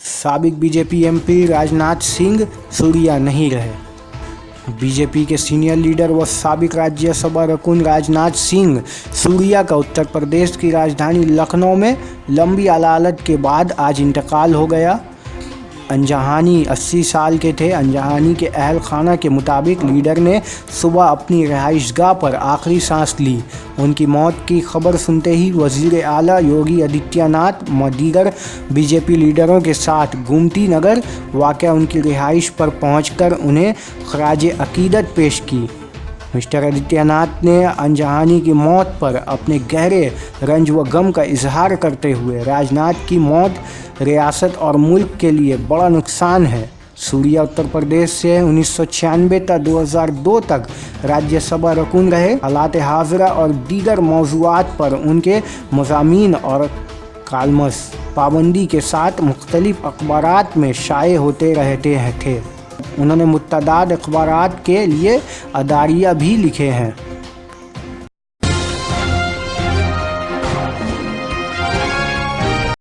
साबिक BJP MP Rajnath Singh Surya नहीं रहे। बीजेपी के सीनियर लीडर व साबिक राज्यसभा रकुन राजनाथ सिंह सूर्या का उत्तर प्रदेश की राजधानी लखनऊ में लंबी अदालत के बाद आज इंतकाल हो गया। अंजहानी 80 साल के थे। अंजहानी के अहल खाना के मुताबिक लीडर ने सुबह अपनी रिहाइशगाह पर आखिरी सांस ली। उनकी मौत की खबर सुनते ही वज़ीर आला योगी आदित्यनाथ व दीगर बीजेपी लीडरों के साथ गोमती नगर वाक़या उनकी रिहाइश पर पहुंचकर उन्हें ख़राज अक़ीदत पेश की। मिस्टर आदित्यनाथ ने अंजहानी की मौत पर अपने गहरे रंज व गम का इजहार करते हुए राजनाथ की मौत रियासत और मुल्क के लिए बड़ा नुकसान है। सूर्या उत्तर प्रदेश से 1996 तक 2002 तक राज्यसभा रकुन रहे। हालात हाज़िरा और दीगर मौज़ूआत पर उनके मज़ामीन और कालमस पाबंदी के साथ मुख्तलिफ अखबारात में शाये होते रहते थे। उन्होंने मुतअद्दिद अखबारात के लिए अदारिया भी लिखे हैं।